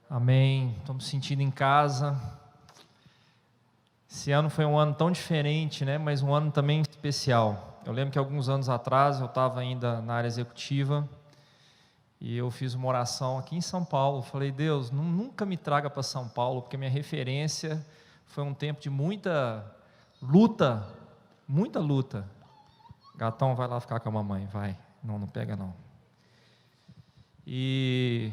Amém. Estou me sentindo em casa. Esse ano foi um ano tão diferente, né? Mas um ano também especial. Eu lembro que alguns anos atrás eu estava ainda na área executiva e eu fiz uma oração aqui em São Paulo. Falei, Deus, nunca me traga para São Paulo, porque minha referência foi um tempo de muita luta. Gatão, vai lá ficar com a mamãe, vai. Não pega não. E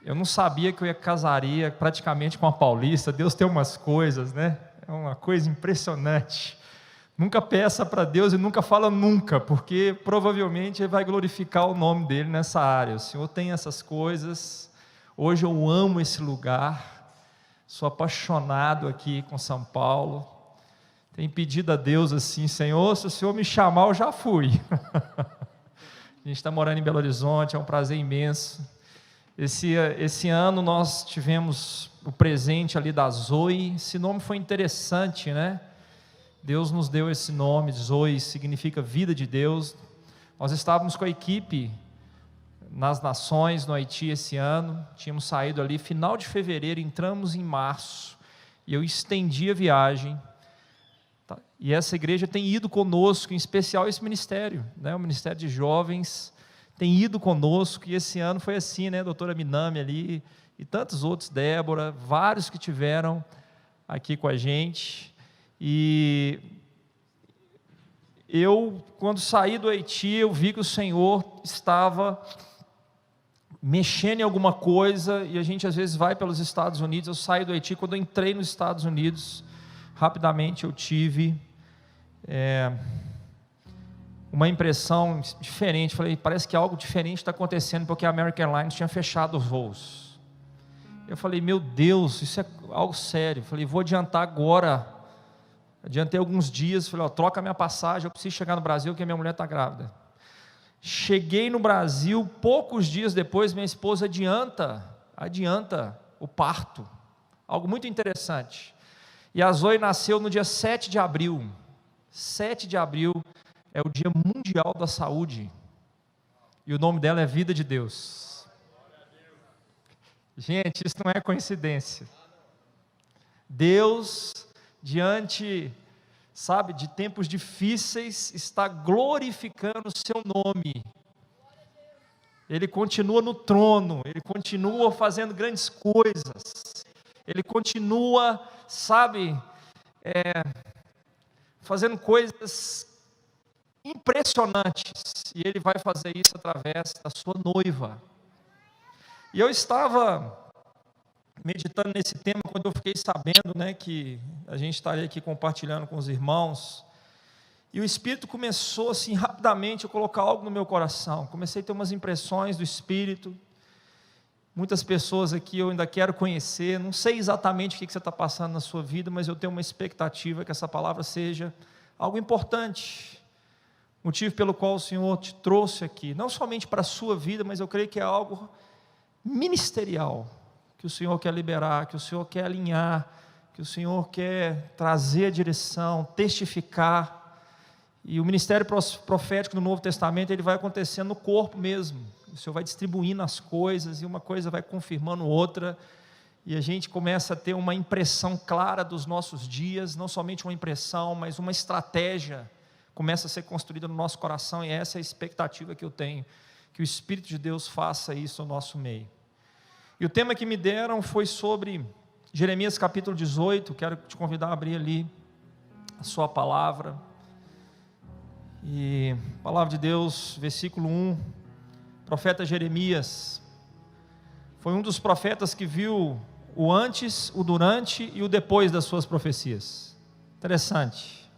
eu não sabia que eu casaria praticamente com a paulista. Deus tem umas coisas, né? É uma coisa impressionante. Nunca peça para Deus e nunca fala nunca, porque provavelmente Ele vai glorificar o nome dEle nessa área. O Senhor tem essas coisas. Hoje eu amo esse lugar. Sou apaixonado aqui com São Paulo. Tenho pedido a Deus assim, Senhor, se o Senhor me chamar, eu já fui. A gente está morando em Belo Horizonte, é um prazer imenso. Esse ano nós tivemos o presente ali da Zoe. Esse nome foi interessante, né? Deus nos deu esse nome, Zoe, significa vida de Deus. Nós estávamos com a equipe nas Nações, no Haiti esse ano. Tínhamos saído ali final de fevereiro, entramos em março. E eu estendi a viagem. E essa igreja tem ido conosco, em especial esse ministério, né? O Ministério de Jovens tem ido conosco, e esse ano foi assim, né? A doutora Minami ali, e tantos outros, Débora, vários que tiveram aqui com a gente. E eu, quando saí do Haiti, eu vi que o Senhor estava mexendo em alguma coisa, e a gente às vezes vai pelos Estados Unidos. Eu saí do Haiti, quando eu entrei nos Estados Unidos, rapidamente eu tive uma impressão diferente. Falei, parece que algo diferente está acontecendo, porque a American Airlines tinha fechado os voos. Eu falei, meu Deus, isso é algo sério. Falei, vou adiantar agora. Adiantei alguns dias, falei, troca minha passagem, eu preciso chegar no Brasil, porque minha mulher está grávida. Cheguei no Brasil, poucos dias depois, minha esposa adianta o parto. Algo muito interessante. E a Zoe nasceu no dia 7 de abril. 7 de abril é o Dia Mundial da Saúde. E o nome dela é Vida de Deus. Gente, isso não é coincidência. Deus, diante, de tempos difíceis, está glorificando o seu nome. Ele continua no trono, Ele continua fazendo grandes coisas. Ele continua, fazendo coisas impressionantes, e Ele vai fazer isso através da sua noiva. E eu estava meditando nesse tema quando eu fiquei sabendo, né, que a gente estaria aqui compartilhando com os irmãos, e o Espírito começou assim rapidamente a colocar algo no meu coração. Comecei a ter umas impressões do Espírito. Muitas pessoas aqui eu ainda quero conhecer, não sei exatamente o que você está passando na sua vida, mas eu tenho uma expectativa que essa palavra seja algo importante, motivo pelo qual o Senhor te trouxe aqui, não somente para a sua vida, mas eu creio que é algo ministerial, que o Senhor quer liberar, que o Senhor quer alinhar, que o Senhor quer trazer a direção, testificar. E o ministério profético no Novo Testamento, ele vai acontecendo no corpo mesmo. O Senhor vai distribuindo as coisas, e uma coisa vai confirmando outra, e a gente começa a ter uma impressão clara dos nossos dias, não somente uma impressão, mas uma estratégia começa a ser construída no nosso coração, e essa é a expectativa que eu tenho, que o Espírito de Deus faça isso no nosso meio. E o tema que me deram foi sobre Jeremias capítulo 18, quero te convidar a abrir ali a sua palavra, e palavra de Deus, versículo 1, profeta Jeremias, foi um dos profetas que viu o antes, o durante e o depois das suas profecias. Interessante.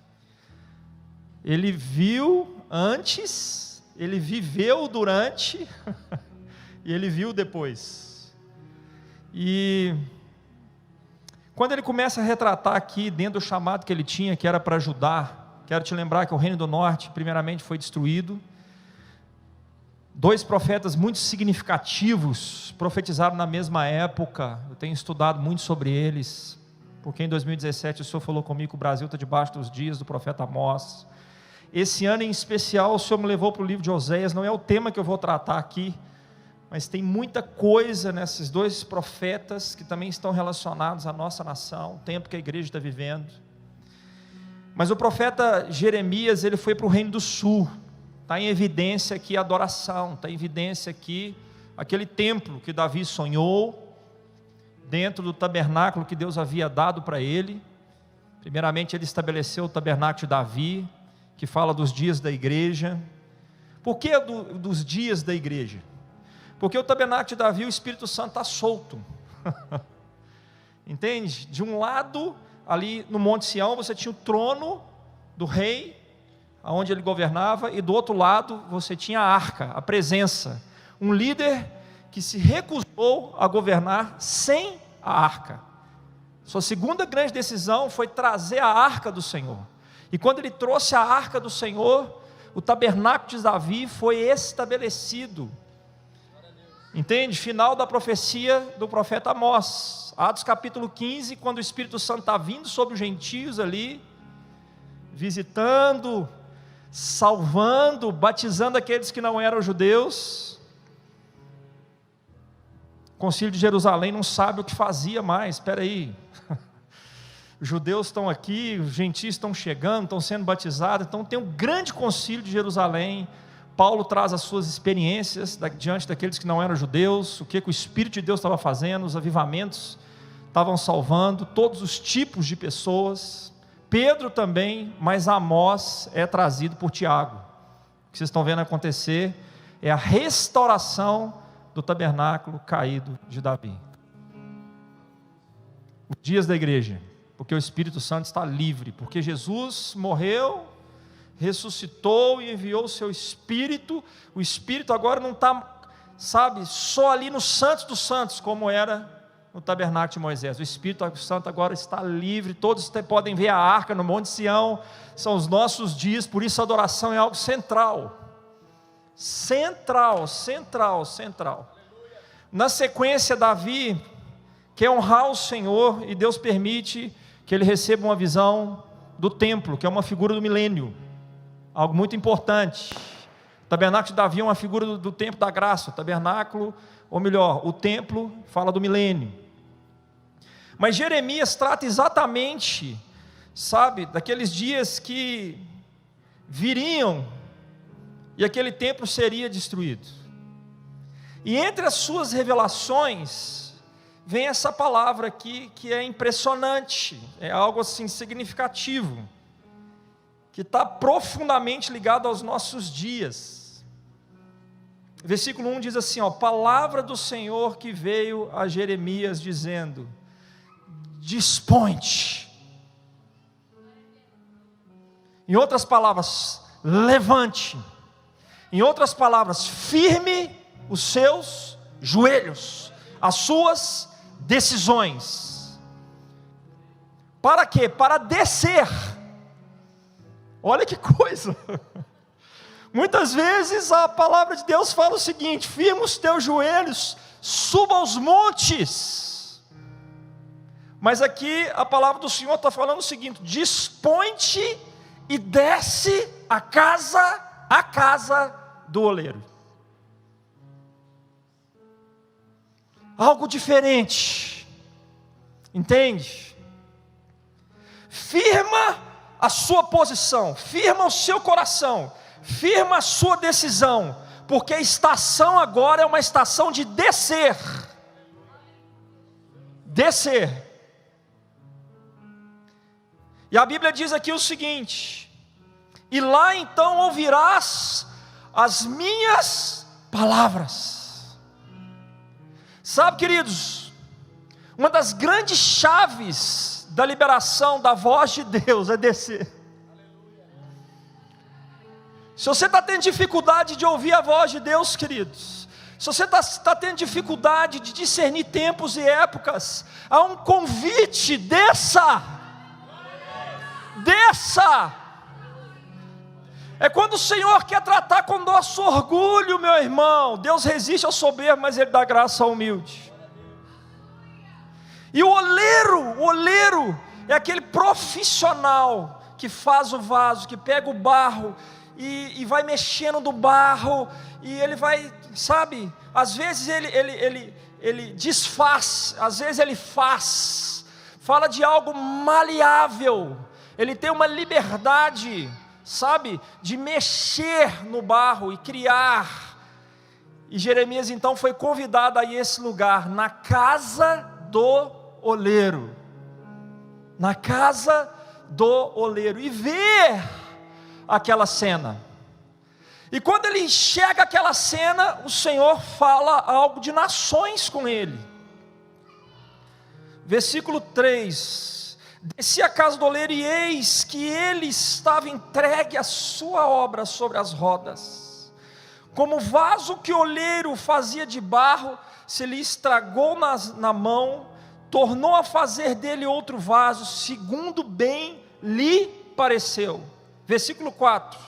Ele viu antes, ele viveu durante e ele viu depois. E quando ele começa a retratar aqui dentro do chamado que ele tinha, que era para ajudar, quero te lembrar que o Reino do Norte primeiramente foi destruído. Dois profetas muito significativos profetizaram na mesma época. Eu tenho estudado muito sobre eles, porque em 2017 o Senhor falou comigo que o Brasil está debaixo dos dias do profeta Amós. Esse ano em especial o Senhor me levou para o livro de Oséias. Não é o tema que eu vou tratar aqui, mas tem muita coisa nesses dois profetas que também estão relacionados à nossa nação, o tempo que a igreja está vivendo. Mas o profeta Jeremias, ele foi para o reino do sul. Está em evidência aqui a adoração, está em evidência aqui aquele templo que Davi sonhou, dentro do tabernáculo que Deus havia dado para ele. Primeiramente ele estabeleceu o tabernáculo de Davi, que fala dos dias da igreja. Por que dos dias da igreja? Porque o tabernáculo de Davi, o Espírito Santo está solto. Entende? De um lado, ali no Monte Sião, você tinha o trono do rei, onde ele governava, e do outro lado você tinha a arca, a presença, um líder que se recusou a governar sem a arca. Sua segunda grande decisão foi trazer a arca do Senhor, e quando ele trouxe a arca do Senhor, o tabernáculo de Davi foi estabelecido. Entende? Final da profecia do profeta Amós, Atos capítulo 15, quando o Espírito Santo está vindo sobre os gentios ali, visitando, salvando, batizando aqueles que não eram judeus. O concílio de Jerusalém não sabe o que fazia mais. Espera aí, os judeus estão aqui, os gentios estão chegando, estão sendo batizados, então tem um grande concílio de Jerusalém. Paulo traz as suas experiências diante daqueles que não eram judeus, o que o Espírito de Deus estava fazendo, os avivamentos estavam salvando todos os tipos de pessoas. Pedro também, mas Amós é trazido por Tiago. O que vocês estão vendo acontecer é a restauração do tabernáculo caído de Davi. Os dias da igreja, porque o Espírito Santo está livre, porque Jesus morreu, ressuscitou e enviou o seu Espírito. O Espírito agora não está, só ali no Santos dos Santos, como era no tabernáculo de Moisés. O Espírito Santo agora está livre, todos podem ver a arca no Monte Sião, são os nossos dias, por isso a adoração é algo central. Central. Na sequência, Davi quer honrar o Senhor, e Deus permite que ele receba uma visão do templo, que é uma figura do milênio, algo muito importante. O tabernáculo de Davi é uma figura do templo da graça, o tabernáculo, ou melhor, o templo fala do milênio. Mas Jeremias trata exatamente, daqueles dias que viriam e aquele templo seria destruído. E entre as suas revelações vem essa palavra aqui que é impressionante, é algo assim significativo, que está profundamente ligado aos nossos dias. Versículo 1 diz assim, palavra do Senhor que veio a Jeremias dizendo: dispõe-te. Em outras palavras, levante. Em outras palavras, firme os seus joelhos, as suas decisões. Para quê? Para descer. Olha que coisa. Muitas vezes a palavra de Deus fala o seguinte: firma os teus joelhos, suba aos montes. Mas aqui a palavra do Senhor está falando o seguinte: dispõe-te e desce a casa do oleiro. Algo diferente, entende? Firma a sua posição, firma o seu coração, firma a sua decisão, porque a estação agora é uma estação de descer. E a Bíblia diz aqui o seguinte: e lá então ouvirás as minhas palavras. Sabe, queridos, uma das grandes chaves da liberação da voz de Deus é descer. Se você está tendo dificuldade de ouvir a voz de Deus, queridos, se você está tendo dificuldade de discernir tempos e épocas, há um convite: desça. É quando o Senhor quer tratar com nosso orgulho, meu irmão. Deus resiste ao soberbo, mas Ele dá graça ao humilde. E o oleiro é aquele profissional que faz o vaso, que pega o barro e vai mexendo no barro, e ele vai, sabe, às vezes ele desfaz, às vezes ele faz, fala de algo maleável, ele tem uma liberdade, sabe, de mexer no barro e criar. E Jeremias então foi convidado a ir a esse lugar, na casa do oleiro, na casa do oleiro, e ver aquela cena. E quando ele enxerga aquela cena, o Senhor fala algo de nações com ele. Versículo 3: desci à casa do oleiro, e eis que ele estava entregue à sua obra sobre as rodas. Como o vaso que o oleiro fazia de barro, se lhe estragou na mão, tornou a fazer dele outro vaso, segundo bem lhe pareceu. Versículo 4,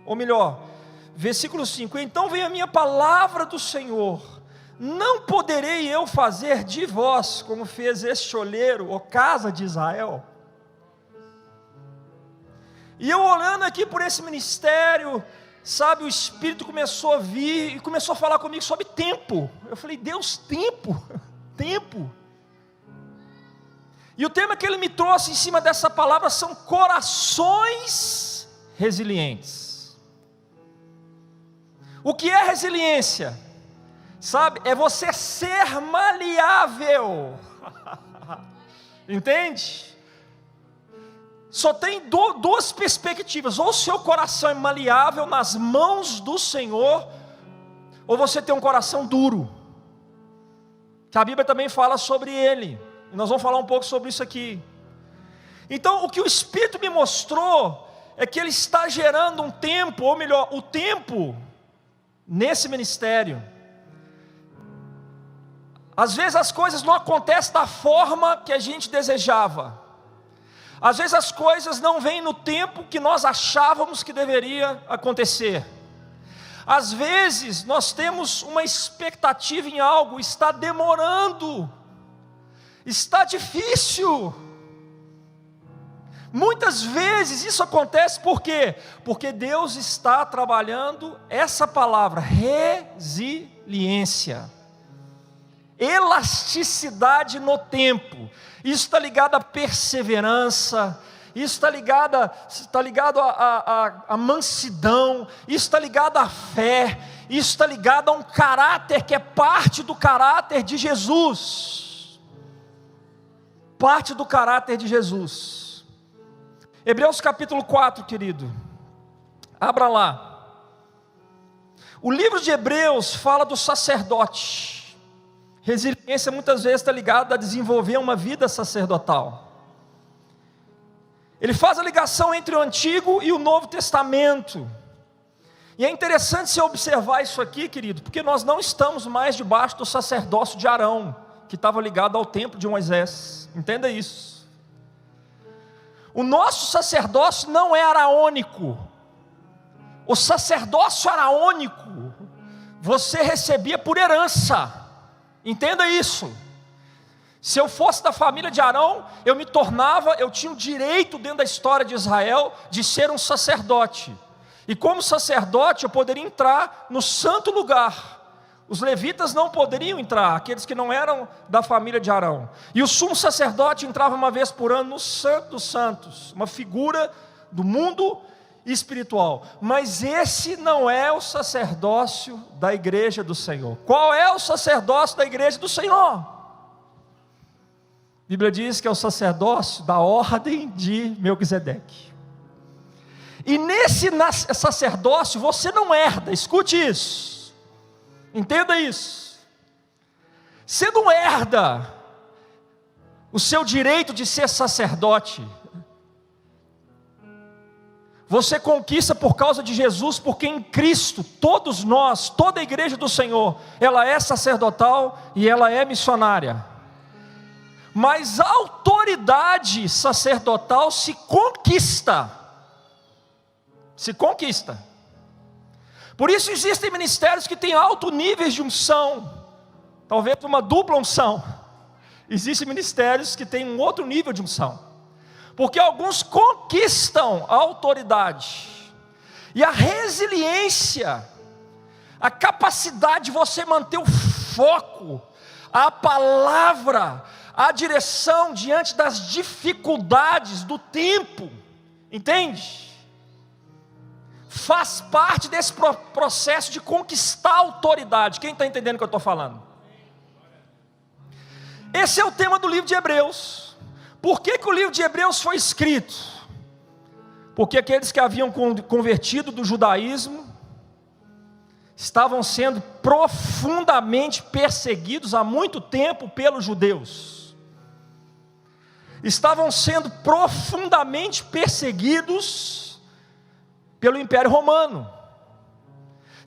ou melhor, versículo 5: então veio a minha palavra do Senhor: não poderei eu fazer de vós como fez este oleiro, ó casa de Israel? E eu olhando aqui por esse ministério, sabe, o Espírito começou a vir e começou a falar comigo sobre tempo. Eu falei: Deus, tempo, tempo. E o tema que ele me trouxe em cima dessa palavra são corações resilientes. O que é resiliência? Sabe, é você ser maleável. Entende? Só tem duas perspectivas: ou o seu coração é maleável nas mãos do Senhor, ou você tem um coração duro, que a Bíblia também fala sobre ele, e nós vamos falar um pouco sobre isso aqui. Então o que o Espírito me mostrou é que ele está gerando um tempo, ou melhor, o tempo nesse ministério. Às vezes as coisas não acontecem da forma que a gente desejava, às vezes as coisas não vêm no tempo que nós achávamos que deveria acontecer. Às vezes nós temos uma expectativa em algo, está demorando, está difícil. Muitas vezes isso acontece por quê? Porque Deus está trabalhando essa palavra, resiliência, elasticidade no tempo. Isso está ligado à perseverança, isso está ligado à mansidão, isso está ligado à fé, isso está ligado a um caráter que é parte do caráter de Jesus. Parte do caráter de Jesus. Hebreus capítulo 4, querido, abra lá. O livro de Hebreus fala do sacerdote. Resiliência muitas vezes está ligada a desenvolver uma vida sacerdotal. Ele faz a ligação entre o Antigo e o Novo Testamento. E é interessante você observar isso aqui, querido, porque nós não estamos mais debaixo do sacerdócio de Arão, que estava ligado ao templo de Moisés. Entenda isso. O nosso sacerdócio não é araônico. O sacerdócio araônico você recebia por herança. Entenda isso. Se eu fosse da família de Arão, eu tinha o direito dentro da história de Israel de ser um sacerdote. E como sacerdote eu poderia entrar no santo lugar. Os levitas não poderiam entrar, aqueles que não eram da família de Arão. E o sumo sacerdote entrava uma vez por ano no Santo dos Santos, uma figura do mundo espiritual. Mas esse não é o sacerdócio da igreja do Senhor. Qual é o sacerdócio da igreja do Senhor? A Bíblia diz que é o sacerdócio da ordem de Melquisedeque. E nesse sacerdócio você não herda, escute isso. Entenda isso. Você não herda o seu direito de ser sacerdote. Você conquista por causa de Jesus, porque em Cristo, todos nós, toda a igreja do Senhor, ela é sacerdotal e ela é missionária. Mas a autoridade sacerdotal se conquista. Se conquista. Por isso existem ministérios que têm alto níveis de unção, talvez uma dupla unção. Existem ministérios que têm um outro nível de unção, porque alguns conquistam a autoridade. E a resiliência, a capacidade de você manter o foco, a palavra, a direção diante das dificuldades do tempo, entende? Faz parte desse processo de conquistar a autoridade. Quem está entendendo o que eu estou falando? Esse é o tema do livro de Hebreus. Por que o livro de Hebreus foi escrito? Porque aqueles que haviam convertido do judaísmo estavam sendo profundamente perseguidos há muito tempo pelos judeus. Estavam sendo profundamente perseguidos pelo Império Romano.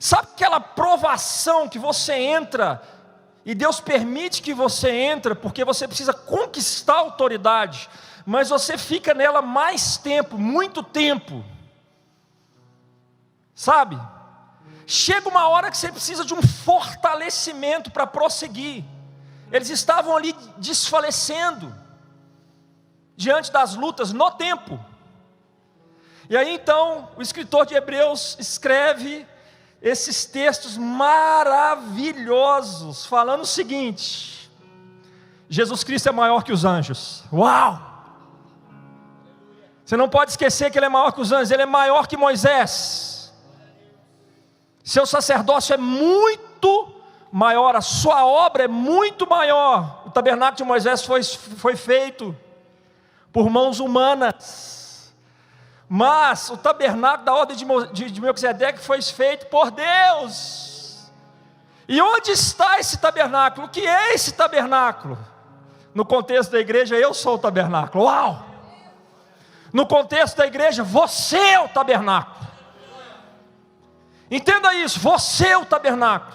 Sabe aquela provação que você entra, e Deus permite que você entre, porque você precisa conquistar a autoridade, mas você fica nela mais tempo, muito tempo, sabe? Chega uma hora que você precisa de um fortalecimento para prosseguir. Eles estavam ali desfalecendo, diante das lutas, no tempo. E aí então, o escritor de Hebreus escreve esses textos maravilhosos, falando o seguinte: Jesus Cristo é maior que os anjos. Uau! Você não pode esquecer que Ele é maior que os anjos. Ele é maior que Moisés. Seu sacerdócio é muito maior, a sua obra é muito maior. O tabernáculo de Moisés foi feito por mãos humanas, mas o tabernáculo da ordem de Melquisedeque foi feito por Deus. E onde está esse tabernáculo? O que é esse tabernáculo? No contexto da igreja, eu sou o tabernáculo. Uau! No contexto da igreja, você é o tabernáculo. Entenda isso, você é o tabernáculo.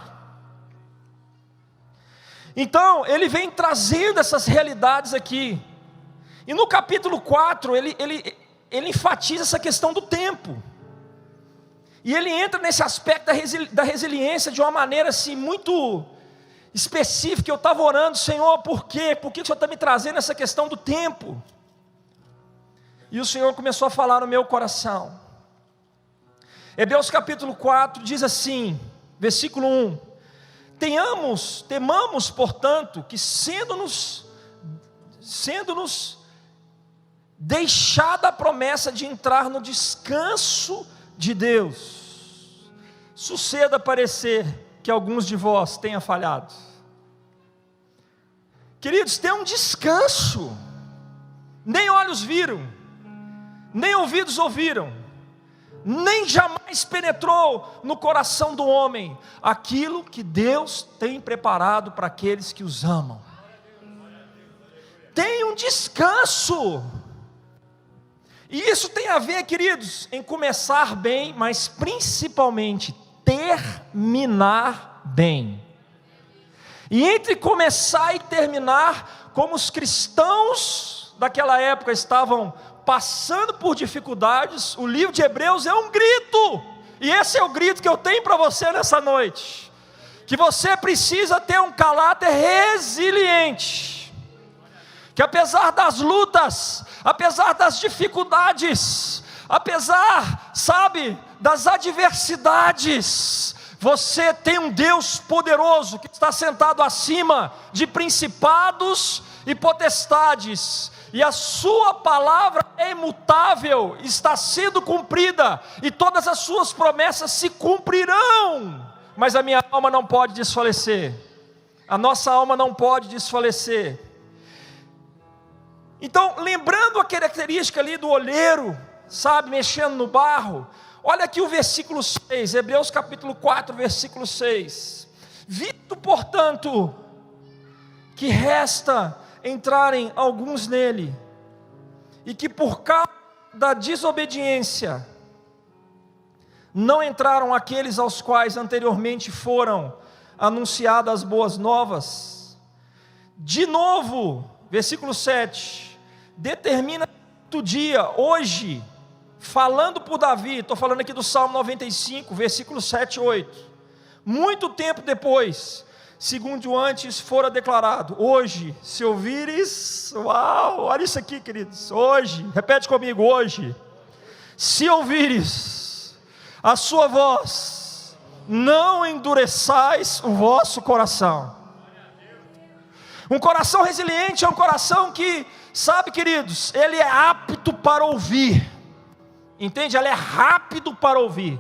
Então, ele vem trazendo essas realidades aqui. E no capítulo 4, ele enfatiza essa questão do tempo. E ele entra nesse aspecto da resiliência de uma maneira assim muito específica. Eu estava orando: Senhor, por quê? Por que o Senhor está me trazendo essa questão do tempo? E o Senhor começou a falar no meu coração. Hebreus capítulo 4 diz assim, versículo 1: temamos, portanto, que sendo-nos deixada a promessa de entrar no descanso de Deus, suceda parecer que alguns de vós tenham falhado. Queridos, tem um descanso. Nem olhos viram, nem ouvidos ouviram, nem jamais penetrou no coração do homem aquilo que Deus tem preparado para aqueles que os amam. Tem um descanso. E isso tem a ver, queridos, em começar bem, mas principalmente terminar bem. E entre começar e terminar, como os cristãos daquela época estavam passando por dificuldades, o livro de Hebreus é um grito. E esse é o grito que eu tenho para você nessa noite: que você precisa ter um caráter resiliente, que apesar das lutas, apesar das dificuldades, apesar, das adversidades, você tem um Deus poderoso que está sentado acima de principados e potestades, e a sua palavra é imutável, está sendo cumprida, e todas as suas promessas se cumprirão. Mas a minha alma não pode desfalecer, a nossa alma não pode desfalecer. Então, lembrando a característica ali do olheiro, mexendo no barro, olha aqui o versículo 6, Hebreus capítulo 4, versículo 6: visto, portanto, que resta entrarem alguns nele, e que por causa da desobediência não entraram aqueles aos quais anteriormente foram anunciadas as boas novas, de novo, versículo 7, determina o dia, hoje, falando por Davi, estou falando aqui do Salmo 95, versículo 7 e 8, muito tempo depois, segundo antes fora declarado, hoje, se ouvires, uau, olha isso aqui, queridos, hoje, repete comigo, hoje, se ouvires a sua voz, não endureçais o vosso coração. Um coração resiliente é um coração que, sabe, queridos, ele é apto para ouvir, entende? Ele é rápido para ouvir,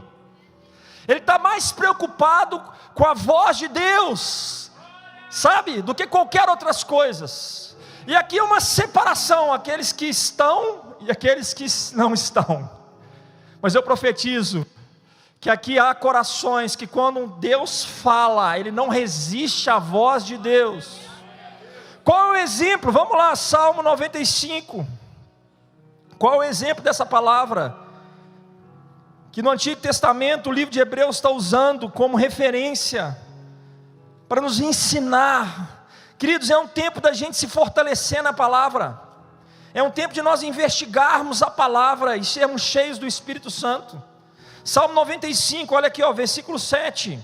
ele está mais preocupado com a voz de Deus, sabe, do que qualquer outras coisas. E aqui é uma separação, aqueles que estão e aqueles que não estão. Mas eu profetizo que aqui há corações que quando Deus fala, ele não resiste à voz de Deus. Qual é o exemplo? Vamos lá, Salmo 95. Qual é o exemplo dessa palavra? Que no Antigo Testamento o livro de Hebreus está usando como referência, para nos ensinar. Queridos, é um tempo da gente se fortalecer na palavra. É um tempo de nós investigarmos a palavra e sermos cheios do Espírito Santo. Salmo 95, olha aqui, versículo 7.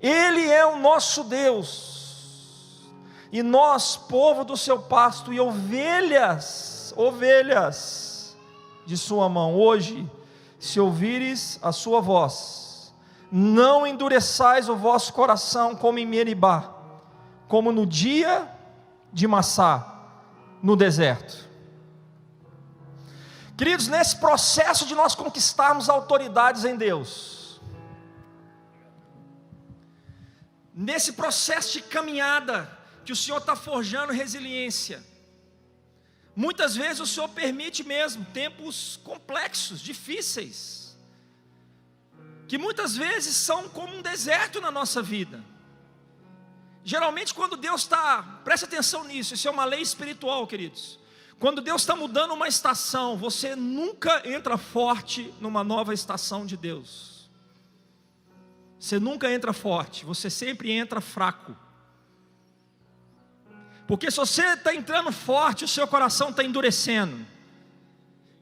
Ele é o nosso Deus, e nós, povo do seu pasto, e ovelhas de sua mão. Hoje, se ouvires a sua voz, não endureçais o vosso coração como em Meribá, como no dia de Massá, no deserto. Queridos, nesse processo de nós conquistarmos autoridades em Deus, nesse processo de caminhada, que o Senhor está forjando resiliência, muitas vezes o Senhor permite mesmo tempos complexos, difíceis, que muitas vezes são como um deserto na nossa vida. Geralmente quando Deus está, preste atenção nisso, isso é uma lei espiritual, queridos. Quando Deus está mudando uma estação, você nunca entra forte numa nova estação de Deus. Você nunca entra forte, você sempre entra fraco. Porque se você está entrando forte, o seu coração está endurecendo.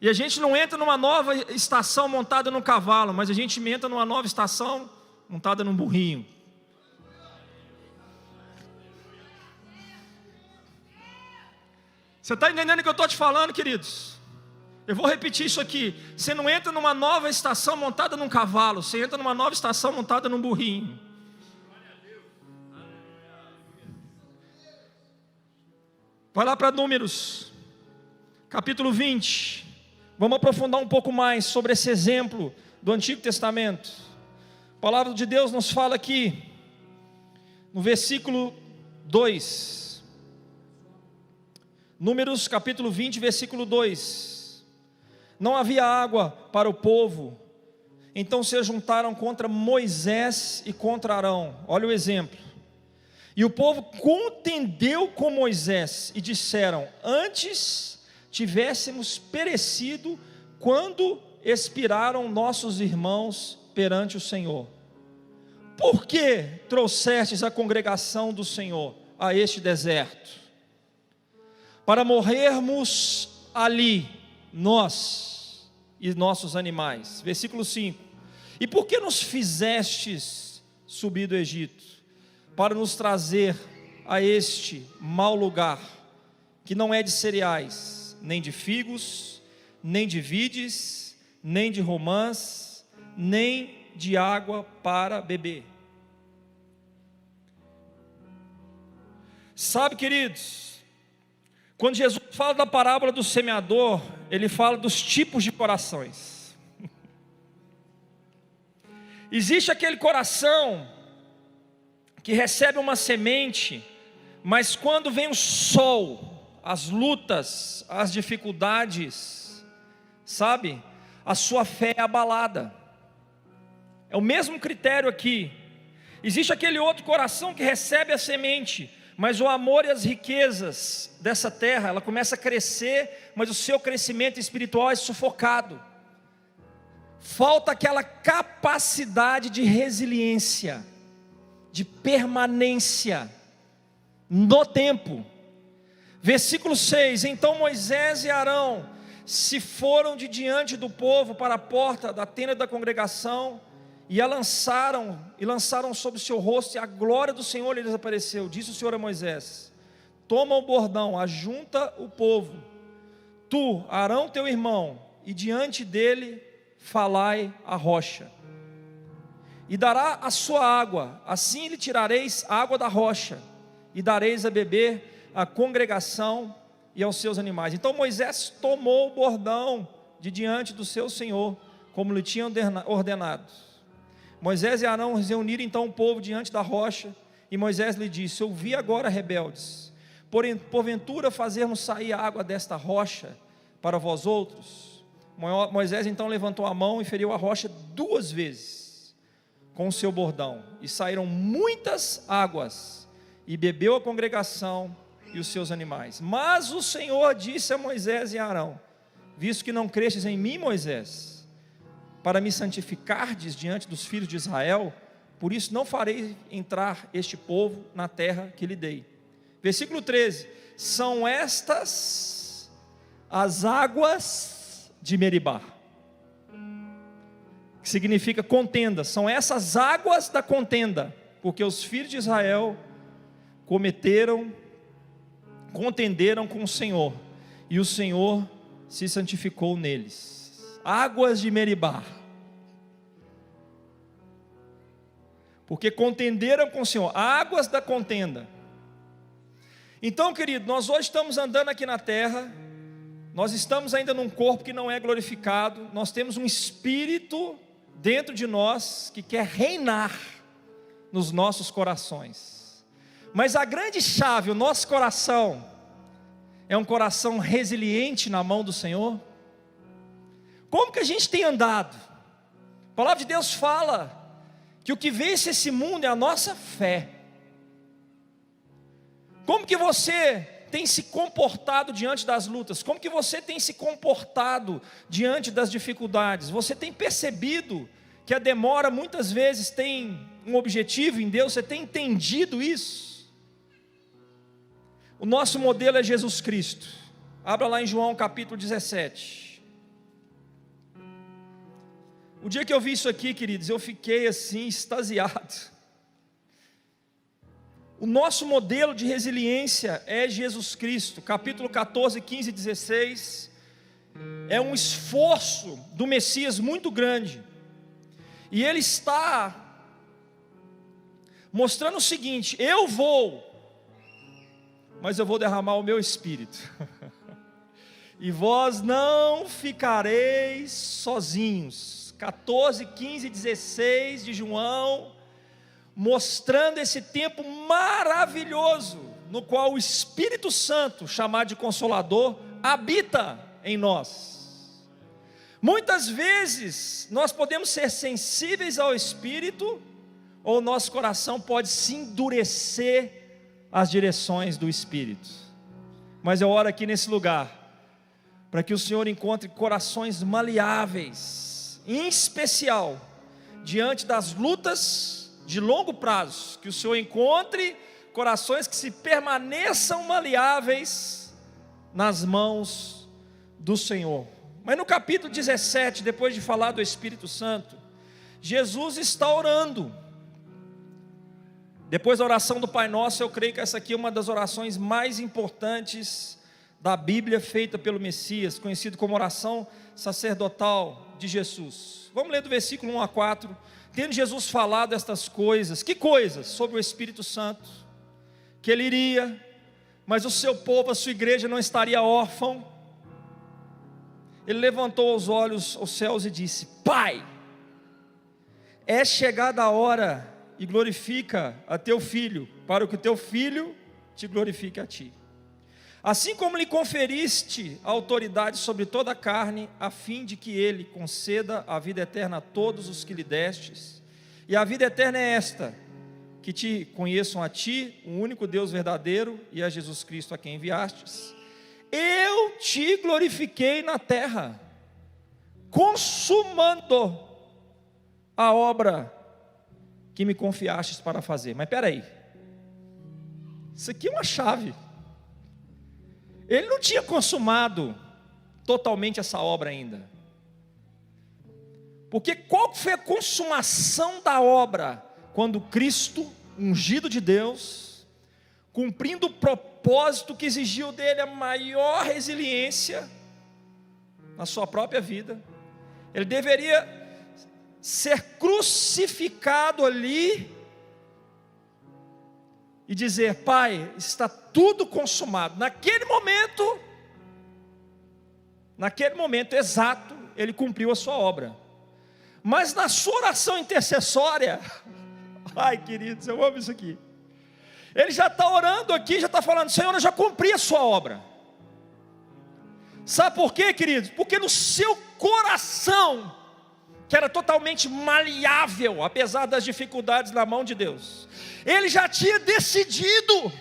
E a gente não entra numa nova estação montada num cavalo, mas a gente entra numa nova estação montada num burrinho. Você está entendendo o que eu estou te falando, queridos? Eu vou repetir isso aqui. Você não entra numa nova estação montada num cavalo, você entra numa nova estação montada num burrinho. Vai lá para Números, capítulo 20. Vamos aprofundar um pouco mais sobre esse exemplo do Antigo Testamento. A palavra de Deus nos fala aqui, no versículo 2. Números capítulo 20, versículo 2. Não havia água para o povo, então se juntaram contra Moisés e contra Arão. Olha o exemplo. E o povo contendeu com Moisés e disseram: antes tivéssemos perecido quando expiraram nossos irmãos perante o Senhor. Por que trouxestes a congregação do Senhor a este deserto? Para morrermos ali, nós e nossos animais. Versículo 5. E por que nos fizestes subir do Egito? Para nos trazer a este mau lugar, que não é de cereais, nem de figos, nem de vides, nem de romãs, nem de água para beber. Sabe, queridos, quando Jesus fala da parábola do semeador, ele fala dos tipos de corações. Existe aquele coração que recebe uma semente, mas quando vem o sol, as lutas, as dificuldades, sabe, a sua fé é abalada. É o mesmo critério aqui. Existe aquele outro coração que recebe a semente, mas o amor e as riquezas dessa terra, ela começa a crescer, mas o seu crescimento espiritual é sufocado. Falta aquela capacidade de resiliência, de permanência no tempo. Versículo 6. Então Moisés e Arão se foram de diante do povo para a porta da tenda da congregação, e a lançaram sobre o seu rosto, e a glória do Senhor lhes apareceu. Disse o Senhor a Moisés: toma o bordão, ajunta o povo, tu, Arão teu irmão, e diante dele falai à rocha, e dará a sua água, assim lhe tirareis a água da rocha, e dareis a beber à congregação e aos seus animais. Então Moisés tomou o bordão de diante do seu Senhor, como lhe tinha ordenado. Moisés e Arão reuniram então o povo diante da rocha, e Moisés lhe disse: ouvi agora, rebeldes, porventura fazermos sair a água desta rocha para vós outros? Moisés então levantou a mão e feriu a rocha 2 vezes com o seu bordão, e saíram muitas águas, e bebeu a congregação e os seus animais. Mas o Senhor disse a Moisés e a Arão: visto que não crestes em mim, Moisés, para me santificardes diante dos filhos de Israel, por isso não farei entrar este povo na terra que lhe dei. Versículo 13: são estas as águas de Meribá, que significa contenda. São essas águas da contenda, porque os filhos de Israel contenderam com o Senhor, e o Senhor se santificou neles. Águas de Meribá, porque contenderam com o Senhor, águas da contenda. Então, querido, nós hoje estamos andando aqui na terra, nós estamos ainda num corpo que não é glorificado, nós temos um espírito dentro de nós que quer reinar nos nossos corações, mas a grande chave, o nosso coração, é um coração resiliente na mão do Senhor? Como que a gente tem andado? A palavra de Deus fala que o que vence esse mundo é a nossa fé. Como que você tem se comportado diante das lutas? Como que você tem se comportado diante das dificuldades? Você tem percebido que a demora muitas vezes tem um objetivo em Deus? Você tem entendido isso? O nosso modelo é Jesus Cristo. Abra lá em João capítulo 17. O dia que eu vi isso aqui, queridos, eu fiquei assim extasiado. O nosso modelo de resiliência é Jesus Cristo. Capítulo 14, 15 e 16 é um esforço do Messias muito grande, e ele está mostrando o seguinte: eu vou, mas eu vou derramar o meu espírito e vós não ficareis sozinhos. 14, 15 e 16 de João, mostrando esse tempo maravilhoso, no qual o Espírito Santo, chamado de Consolador, habita em nós. Muitas vezes, nós podemos ser sensíveis ao Espírito, ou nosso coração pode se endurecer às direções do Espírito. Mas eu oro aqui nesse lugar, para que o Senhor encontre corações maleáveis, em especial, diante das lutas de longo prazo, que o Senhor encontre corações que se permaneçam maleáveis nas mãos do Senhor. Mas no capítulo 17, depois de falar do Espírito Santo, Jesus está orando. Depois da oração do Pai Nosso, eu creio que essa aqui é uma das orações mais importantes da Bíblia, feita pelo Messias, conhecido como oração sacerdotal de Jesus. Vamos ler do versículo 1 a 4. Tendo Jesus falado estas coisas, que coisas? Sobre o Espírito Santo, que ele iria, mas o seu povo, a sua igreja não estaria órfão. Ele levantou os olhos aos céus e disse: Pai, é chegada a hora, e glorifica a teu filho, para que o teu filho te glorifique a ti. Assim como lhe conferiste a autoridade sobre toda a carne, a fim de que ele conceda a vida eterna a todos os que lhe destes. E a vida eterna é esta: que te conheçam a ti, o único Deus verdadeiro, e a Jesus Cristo a quem enviastes. Eu te glorifiquei na terra, consumando a obra que me confiastes para fazer. Mas espera aí, isso aqui é uma chave. Ele não tinha consumado totalmente essa obra ainda. Porque qual foi a consumação da obra? Quando Cristo, ungido de Deus, cumprindo o propósito que exigiu dele a maior resiliência na sua própria vida, Ele deveria ser crucificado ali e dizer: Pai, está tudo consumado. Naquele momento exato, ele cumpriu a sua obra. Mas na sua oração intercessória, ai queridos, eu amo isso aqui. Ele já está orando aqui, já está falando: Senhor, eu já cumpri a sua obra. Sabe por quê, queridos? Porque no seu coração, que era totalmente maleável, apesar das dificuldades na mão de Deus, ele já tinha decidido.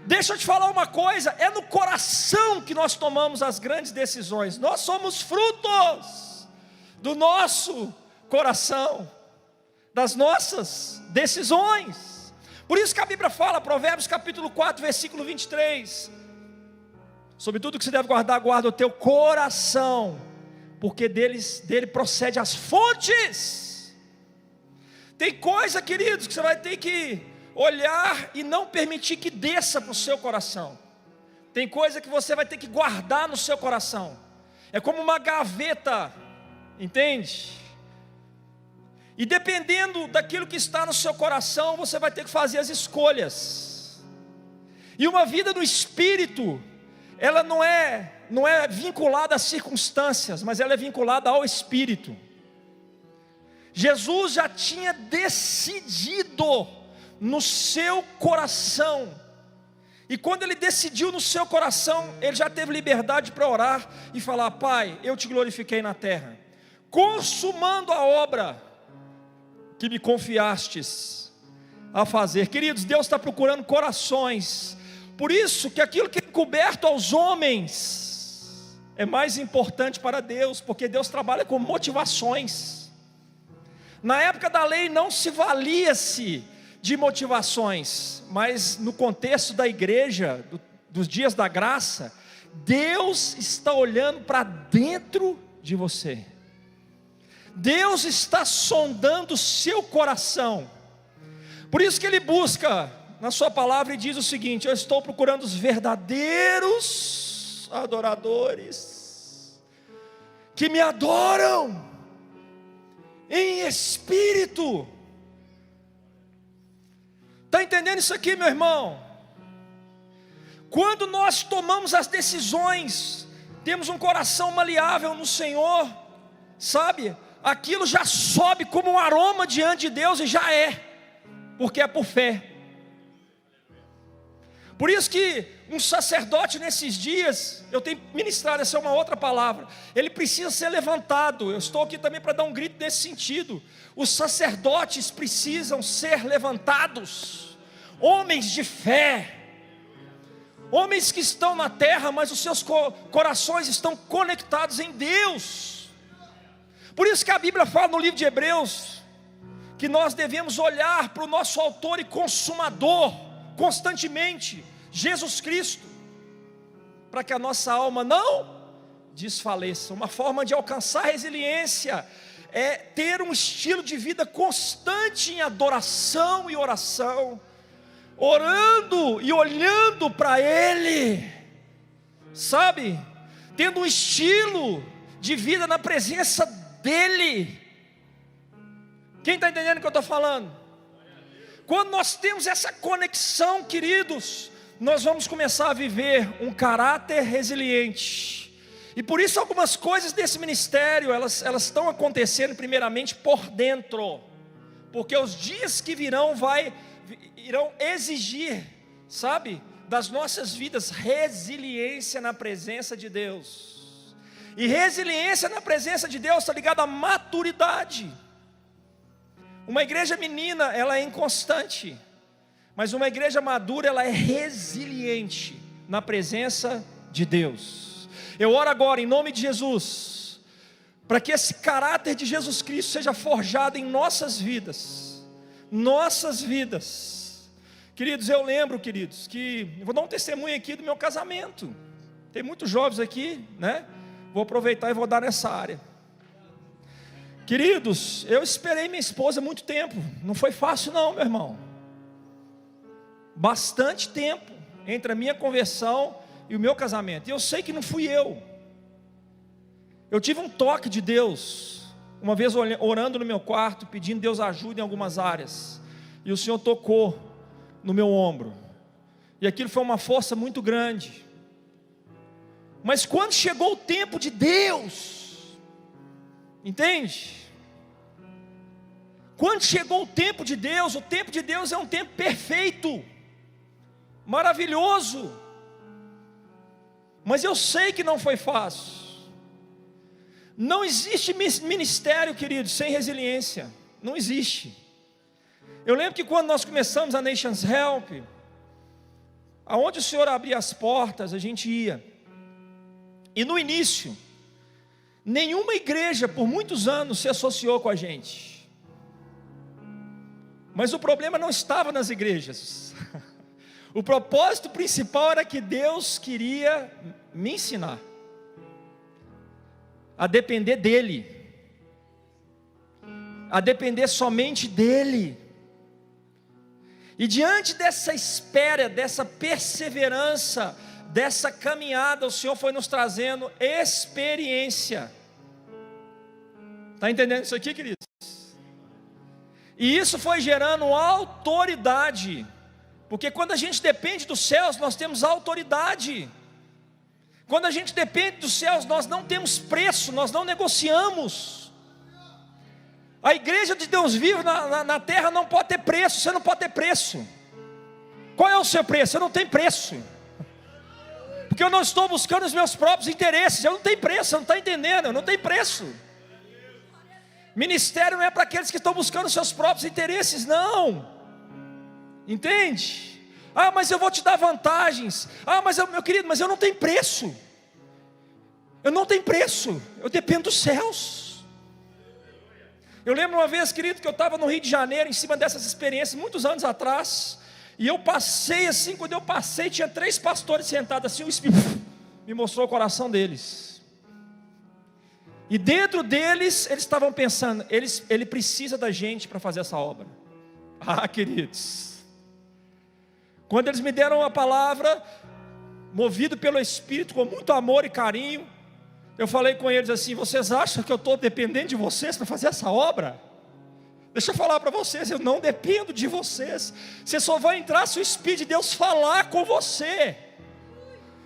Deixa eu te falar uma coisa: é no coração que nós tomamos as grandes decisões. Nós somos frutos do nosso coração, das nossas decisões. Por isso que a Bíblia fala, Provérbios capítulo 4, versículo 23, sobre tudo que se deve guardar, guarda o teu coração, porque dele procede as fontes. Tem coisa, queridos, que você vai ter que olhar e não permitir que desça para o seu coração. Tem coisa que você vai ter que guardar no seu coração. É como uma gaveta, entende? E dependendo daquilo que está no seu coração, você vai ter que fazer as escolhas. E uma vida no Espírito, ela não é vinculada às circunstâncias, mas ela é vinculada ao Espírito. Jesus já tinha decidido no seu coração, e quando ele decidiu no seu coração, ele já teve liberdade para orar e falar: Pai, eu te glorifiquei na terra, consumando a obra que me confiastes a fazer. Queridos, Deus está procurando corações. Por isso que aquilo que é encoberto aos homens é mais importante para Deus, porque Deus trabalha com motivações. Na época da lei não se valia-se de motivações, mas no contexto da igreja, dos dias da graça, Deus está olhando para dentro de você. Deus está sondando o seu coração. Por isso que Ele busca na sua palavra e diz o seguinte: eu estou procurando os verdadeiros adoradores, que me adoram em espírito. Está entendendo isso aqui, meu irmão? Quando nós tomamos as decisões, temos um coração maleável no Senhor, sabe? Aquilo já sobe como um aroma diante de Deus, e já é, porque é por fé. Por isso que um sacerdote nesses dias, eu tenho ministrado, essa é uma outra palavra, ele precisa ser levantado. Eu estou aqui também para dar um grito nesse sentido. Os sacerdotes precisam ser levantados, homens de fé, homens que estão na terra, mas os seus corações estão conectados em Deus. Por isso que a Bíblia fala no livro de Hebreus, que nós devemos olhar para o nosso autor e consumador, constantemente, Jesus Cristo, para que a nossa alma não desfaleça. Uma forma de alcançar resiliência é ter um estilo de vida constante em adoração e oração, orando e olhando para Ele, sabe? Tendo um estilo de vida na presença dEle. Quem está entendendo o que eu estou falando? Quando nós temos essa conexão, queridos, nós vamos começar a viver um caráter resiliente. E por isso algumas coisas desse ministério, elas estão acontecendo primeiramente por dentro, porque os dias que virão irão exigir, sabe, das nossas vidas, resiliência na presença de Deus. E resiliência na presença de Deus está ligada à maturidade. Uma igreja menina, ela é inconstante, mas uma igreja madura, ela é resiliente na presença de Deus. Eu oro agora em nome de Jesus, para que esse caráter de Jesus Cristo seja forjado em nossas vidas. Queridos, eu lembro, queridos, que eu vou dar um testemunho aqui do meu casamento. Tem muitos jovens aqui, né? Vou aproveitar e vou dar nessa área. Queridos, eu esperei minha esposa muito tempo. Não foi fácil não, meu irmão. Bastante tempo entre a minha conversão e o meu casamento. E eu sei que não fui eu. Eu tive um toque de Deus, uma vez orando no meu quarto, pedindo Deus ajuda em algumas áreas, e o Senhor tocou no meu ombro, e aquilo foi uma força muito grande. Mas quando chegou o tempo de Deus, entende? Quando chegou o tempo de Deus é um tempo perfeito, maravilhoso, mas eu sei que não foi fácil. Não existe ministério, queridos, sem resiliência, não existe. Eu lembro que quando nós começamos a Nations Help, aonde o Senhor abria as portas, a gente ia, e no início, nenhuma igreja por muitos anos se associou com a gente, mas o problema não estava nas igrejas, o propósito principal era que Deus queria me ensinar a depender dEle, a depender somente dEle. E diante dessa espera, dessa perseverança, dessa caminhada, o Senhor foi nos trazendo experiência. Está entendendo isso aqui, queridos? E isso foi gerando autoridade, porque quando a gente depende dos céus, nós temos autoridade. Quando a gente depende dos céus, nós não temos preço, nós não negociamos. A igreja de Deus vivo na terra não pode ter preço, você não pode ter preço. Qual é o seu preço? Você não tem preço, porque eu não estou buscando os meus próprios interesses, eu não tenho preço, você não está entendendo, eu não tenho preço. Ministério não é para aqueles que estão buscando os seus próprios interesses, não. Entende? Ah, mas eu vou te dar vantagens. Ah, mas meu querido, mas eu não tenho preço. Eu não tenho preço, eu dependo dos céus. Eu lembro uma vez, querido, que eu estava no Rio de Janeiro, em cima dessas experiências, muitos anos atrás, e eu passei assim, quando eu passei, tinha 3 pastores sentados assim, o Espírito me mostrou o coração deles. E dentro deles, eles estavam pensando, ele precisa da gente para fazer essa obra. Ah, queridos, quando eles me deram a palavra, movido pelo Espírito, com muito amor e carinho, eu falei com eles assim: vocês acham que eu estou dependendo de vocês para fazer essa obra? Deixa eu falar para vocês, eu não dependo de vocês. Você só vai entrar se o Espírito de Deus falar com você.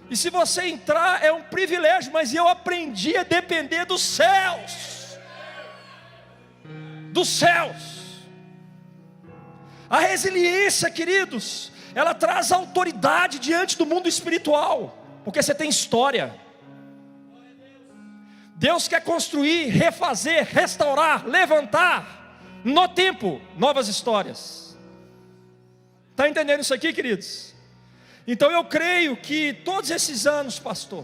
E se você entrar, é um privilégio, mas eu aprendi a depender dos céus. Dos céus. A resiliência, queridos, ela traz autoridade diante do mundo espiritual, porque você tem história. Deus quer construir, refazer, restaurar, levantar, no tempo, novas histórias. Está entendendo isso aqui, queridos? Então eu creio que todos esses anos, pastor,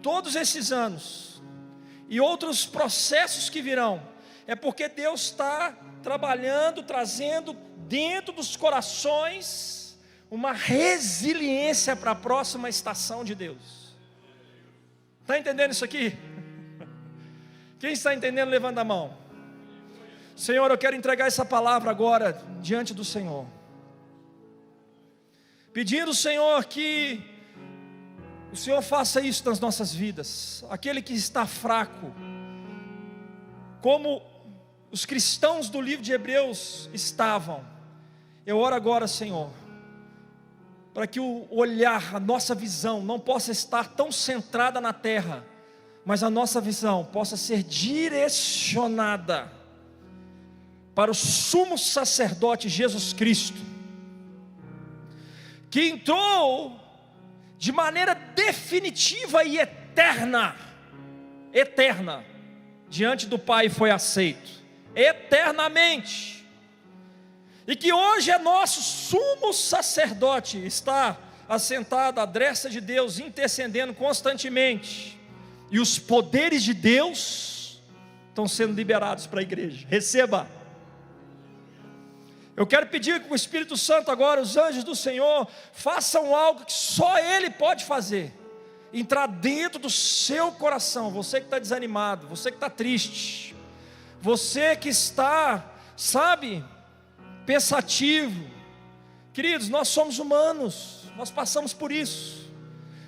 todos esses anos, e outros processos que virão, é porque Deus está trabalhando, trazendo dentro dos corações uma resiliência para a próxima estação de Deus. Está entendendo isso aqui? Quem está entendendo, levanta a mão. Senhor, eu quero entregar essa palavra agora diante do Senhor, pedindo, Senhor, que o Senhor faça isso nas nossas vidas. Aquele que está fraco, como os cristãos do livro de Hebreus estavam, eu oro agora, Senhor, para que o olhar, a nossa visão não possa estar tão centrada na terra, mas a nossa visão possa ser direcionada para o sumo sacerdote Jesus Cristo, que entrou de maneira definitiva e eterna, diante do Pai, foi aceito, eternamente, e que hoje é nosso sumo sacerdote, está assentado à destra de Deus, intercedendo constantemente, e os poderes de Deus estão sendo liberados para a igreja. Receba. Eu quero pedir que o Espírito Santo agora, os anjos do Senhor, façam algo que só Ele pode fazer, entrar dentro do seu coração. Você que está desanimado, você que está triste, você que está, sabe, pensativo. Queridos, nós somos humanos, nós passamos por isso,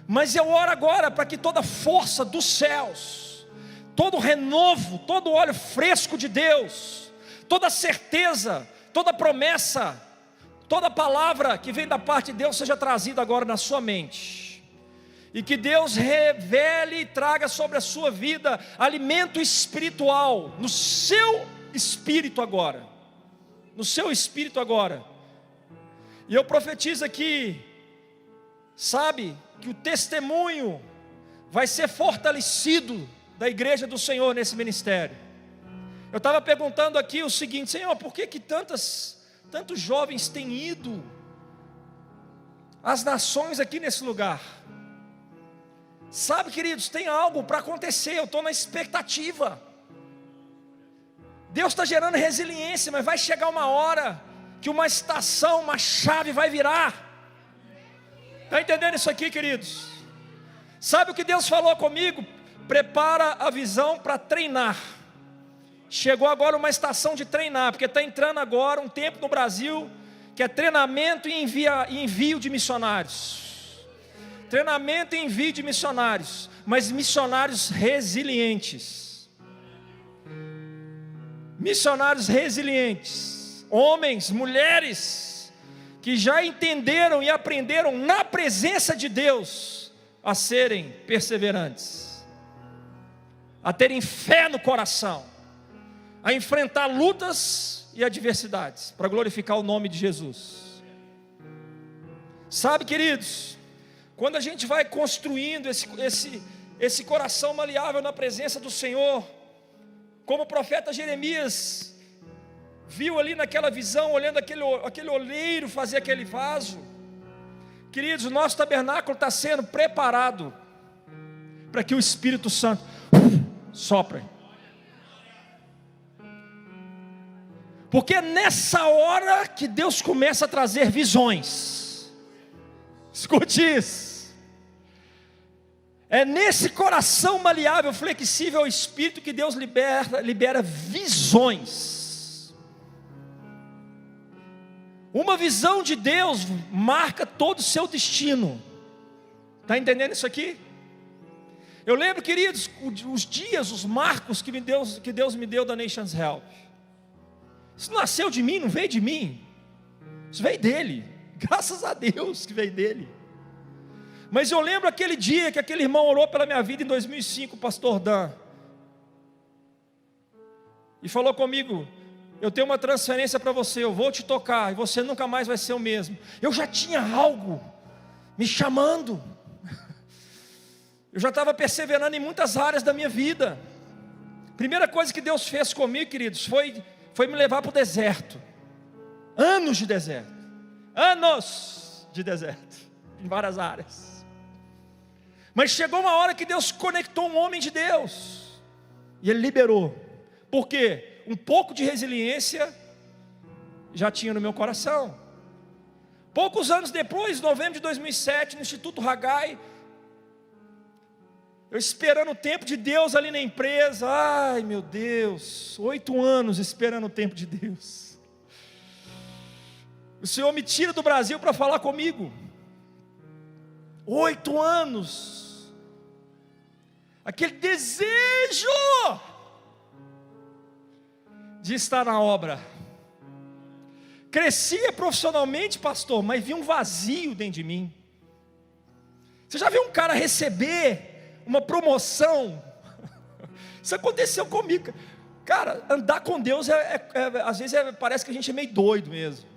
mas eu oro agora para que toda força dos céus todo renovo, todo óleo fresco de Deus, toda certeza, toda promessa, toda palavra que vem da parte de Deus seja trazida agora na sua mente, e que Deus revele e traga sobre a sua vida alimento espiritual, no seu espírito agora, no seu espírito agora. E eu profetizo aqui, sabe, que o testemunho vai ser fortalecido da igreja do Senhor nesse ministério. Eu estava perguntando aqui o seguinte: Senhor, por que tantos jovens têm ido às nações aqui nesse lugar? Sabe, queridos, tem algo para acontecer, eu estou na expectativa. Deus está gerando resiliência, mas vai chegar uma hora que uma estação, uma chave vai virar. Está entendendo isso aqui, queridos? Sabe o que Deus falou comigo? Prepara a visão para treinar. Chegou agora uma estação de treinar, porque está entrando agora um tempo no Brasil que é treinamento e envio de missionários. Treinamento e envio de missionários, mas missionários resilientes. Missionários resilientes, homens, mulheres, que já entenderam e aprenderam na presença de Deus a serem perseverantes, a terem fé no coração, a enfrentar lutas e adversidades, para glorificar o nome de Jesus. Sabe, queridos, quando a gente vai construindo esse coração maleável na presença do Senhor, como o profeta Jeremias viu ali naquela visão, olhando aquele oleiro fazer aquele vaso, queridos, o nosso tabernáculo está sendo preparado para que o Espírito Santo sopre. Porque é nessa hora que Deus começa a trazer visões. Escute isso. É nesse coração maleável, flexível ao Espírito que Deus libera visões. Uma visão de Deus marca todo o seu destino. Está entendendo isso aqui? Eu lembro, queridos, os dias, os marcos que Deus me deu da Nations Help. Isso não nasceu de mim, não veio de mim. Isso veio dele. Graças a Deus que veio dele. Mas eu lembro aquele dia que aquele irmão orou pela minha vida em 2005, o pastor Dan, e falou comigo: eu tenho uma transferência para você, eu vou te tocar e você nunca mais vai ser o mesmo. Eu já tinha algo me chamando. Eu já estava perseverando em muitas áreas da minha vida. Primeira coisa que Deus fez comigo, queridos, foi me levar para o deserto. Anos de deserto. Anos de deserto, em várias áreas. Mas chegou uma hora que Deus conectou um homem de Deus, e Ele liberou. Por quê? Um pouco de resiliência já tinha no meu coração. Poucos anos depois, novembro de 2007, no Instituto Haggai, eu esperando o tempo de Deus ali na empresa. Ai meu Deus, 8 anos esperando o tempo de Deus. O Senhor me tira do Brasil para falar comigo. 8 anos. Aquele desejo de estar na obra. Crescia profissionalmente, pastor, mas vi um vazio dentro de mim. Você já viu um cara receber uma promoção? Isso aconteceu comigo. Cara, andar com Deus às vezes parece que a gente é meio doido mesmo.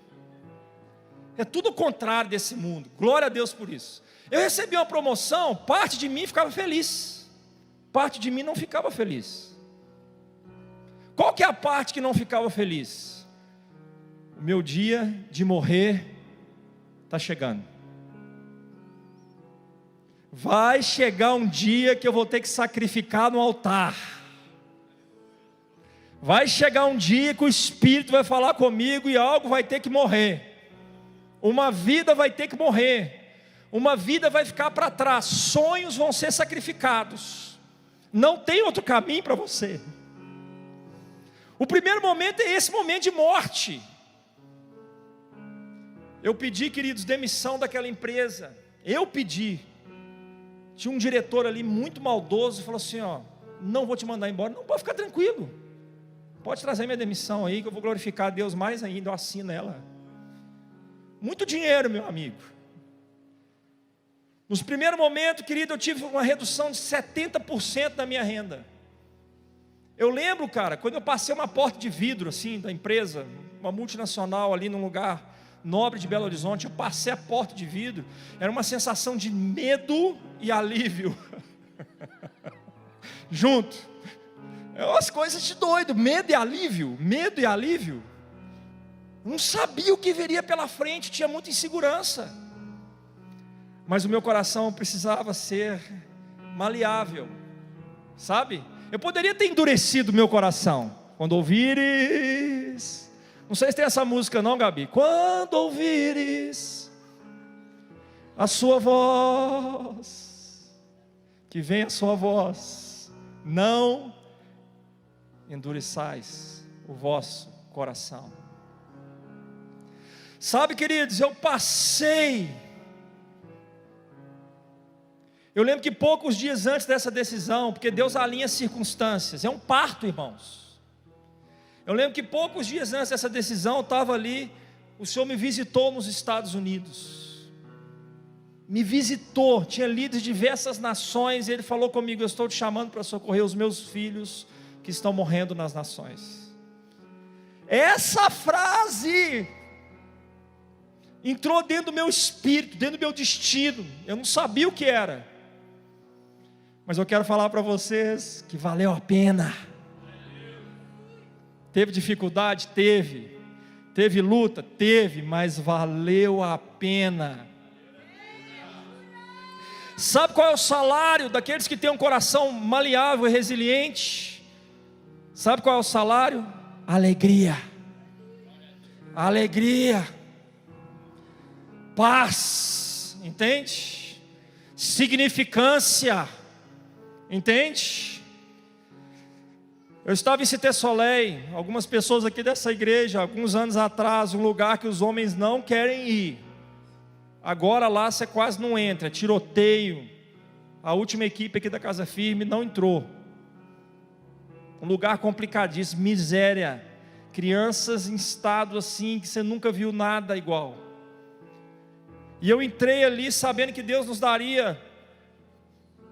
É tudo o contrário desse mundo. Glória a Deus por isso. Eu recebi uma promoção, parte de mim ficava feliz, parte de mim não ficava feliz. Qual que é a parte que não ficava feliz? O meu dia de morrer está chegando. Vai chegar um dia que eu vou ter que sacrificar no altar. Vai chegar um dia que o Espírito vai falar comigo e algo vai ter que morrer. Uma vida vai ter que morrer. Uma vida vai ficar para trás. Sonhos vão ser sacrificados. Não tem outro caminho para você. O primeiro momento é esse momento de morte. Eu pedi, queridos, demissão daquela empresa. Eu pedi. Tinha um diretor ali muito maldoso, falou assim: ó, não vou te mandar embora. Não, pode ficar tranquilo. Pode trazer minha demissão aí, que eu vou glorificar a Deus mais ainda, eu assino ela. Muito dinheiro, meu amigo. Nos primeiros momentos, querido, eu tive uma redução de 70% da minha renda. Eu lembro, cara, quando eu passei uma porta de vidro, assim, da empresa, uma multinacional ali num lugar nobre de Belo Horizonte, eu passei a porta de vidro, era uma sensação de medo e alívio. Junto. É umas coisas de doido, medo e alívio, medo e alívio. Não sabia o que viria pela frente, tinha muita insegurança. Mas o meu coração precisava ser maleável, sabe? Eu poderia ter endurecido o meu coração. Quando ouvires, não sei se tem essa música não, Gabi. Quando ouvires a sua voz, que vem a sua voz, não endureçais o vosso coração. Sabe, queridos, eu lembro que poucos dias antes dessa decisão, porque Deus alinha circunstâncias, é um parto, irmãos. Eu lembro que poucos dias antes dessa decisão, eu estava ali, o Senhor me visitou nos Estados Unidos. Me visitou, tinha líderes de diversas nações, e Ele falou comigo: eu estou te chamando para socorrer os meus filhos que estão morrendo nas nações. Essa frase entrou dentro do meu espírito, dentro do meu destino. Eu não sabia o que era, mas eu quero falar para vocês que valeu a pena. Teve dificuldade? Teve. Teve luta? Teve, mas valeu a pena. Sabe qual é o salário daqueles que têm um coração maleável e resiliente? Sabe qual é o salário? Alegria. Alegria. Paz. Entende? Significância. Entende? Eu estava em Cité Soleil, algumas pessoas aqui dessa igreja, alguns anos atrás, um lugar que os homens não querem ir. Agora lá você quase não entra, tiroteio. A última equipe aqui da Casa Firme não entrou. Um lugar complicadíssimo, miséria. Crianças em estado assim que você nunca viu nada igual. E eu entrei ali sabendo que Deus nos daria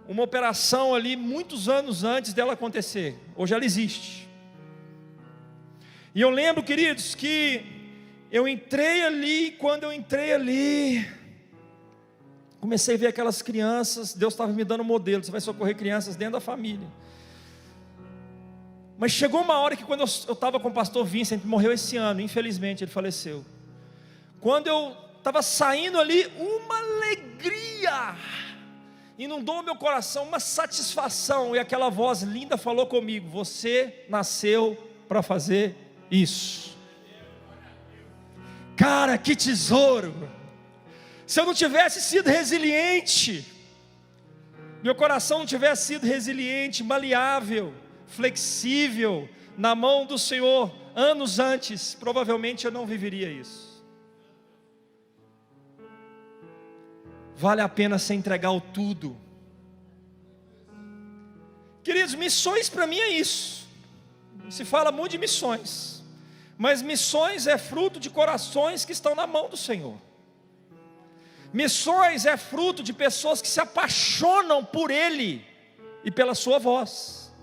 uma operação ali muitos anos antes dela acontecer. Hoje ela existe. E eu lembro, queridos, que eu entrei ali, quando eu entrei ali, comecei a ver aquelas crianças. Deus estava me dando um modelo: você vai socorrer crianças dentro da família. Mas chegou uma hora que, quando eu estava com o pastor Vincent, morreu esse ano, infelizmente ele faleceu. Quando eu estava saindo ali, uma alegria inundou meu coração, uma satisfação, e aquela voz linda falou comigo: você nasceu para fazer isso. Cara, que tesouro! Se eu não tivesse sido resiliente, meu coração não tivesse sido resiliente, maleável, flexível, na mão do Senhor, anos antes, provavelmente eu não viveria isso. Vale a pena você entregar o tudo. Queridos, missões para mim é isso. Se fala muito de missões, mas missões é fruto de corações que estão na mão do Senhor. Missões é fruto de pessoas que se apaixonam por Ele e pela sua voz.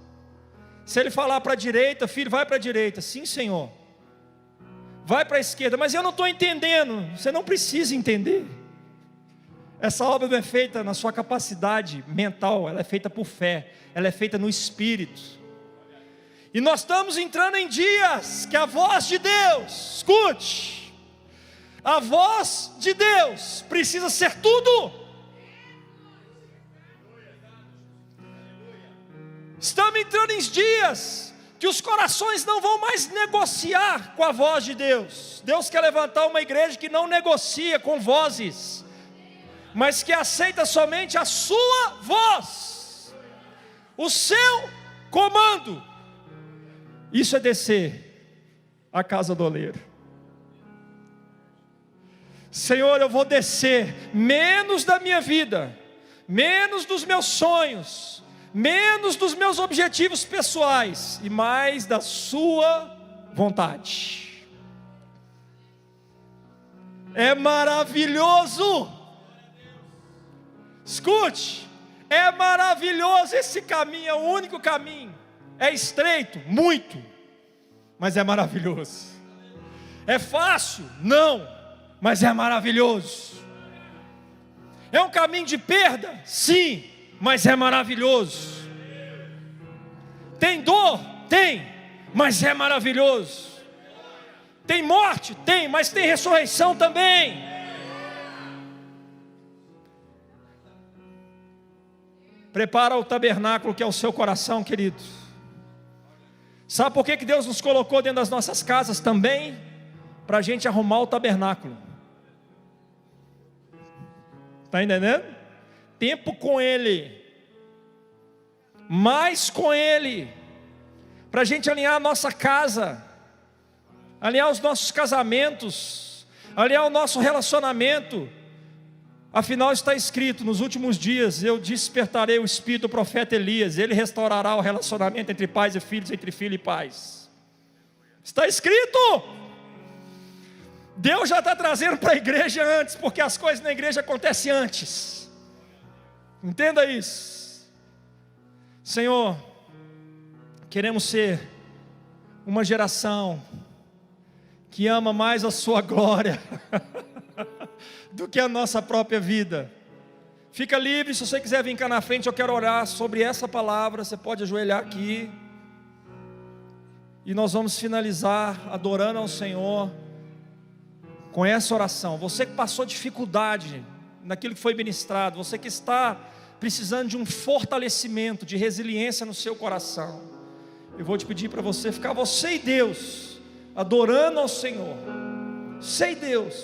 Se Ele falar para a direita: filho, vai para a direita. Sim, Senhor. Vai para a esquerda. Mas eu não estou entendendo. Você não precisa entender. Essa obra não é feita na sua capacidade mental, ela é feita por fé, ela é feita no Espírito. E nós estamos entrando em dias que a voz de Deus, escute, a voz de Deus precisa ser tudo. Estamos entrando em dias que os corações não vão mais negociar com a voz de Deus. Deus quer levantar uma igreja que não negocia com vozes, mas que aceita somente a sua voz, o seu comando. Isso é descer a casa do oleiro. Senhor, eu vou descer menos da minha vida, menos dos meus sonhos, menos dos meus objetivos pessoais e mais da sua vontade. É maravilhoso. Escute, é maravilhoso esse caminho, é o único caminho. É estreito, muito, mas é maravilhoso. É fácil? Não, mas é maravilhoso. É um caminho de perda? Sim, mas é maravilhoso. Tem dor? Tem, mas é maravilhoso. Tem morte? Tem, mas tem ressurreição também. Prepara o tabernáculo que é o seu coração, querido. Sabe por que Deus nos colocou dentro das nossas casas também? Para a gente arrumar o tabernáculo. Está entendendo? Tempo com Ele, mais com Ele, para a gente alinhar a nossa casa, alinhar os nossos casamentos, alinhar o nosso relacionamento. Afinal está escrito: nos últimos dias eu despertarei o espírito do profeta Elias, ele restaurará o relacionamento entre pais e filhos, entre filho e pais. Está escrito. Deus já está trazendo para a igreja antes, porque as coisas na igreja acontecem antes. Entenda isso. Senhor, queremos ser uma geração que ama mais a sua glória do que a nossa própria vida. Fica livre, se você quiser vir cá na frente, eu quero orar sobre essa palavra. Você pode ajoelhar aqui, e nós vamos finalizar adorando ao Senhor com essa oração. Você que passou dificuldade naquilo que foi ministrado, você que está precisando de um fortalecimento, de resiliência no seu coração, eu vou te pedir para você ficar, você e Deus, adorando ao Senhor, você e Deus.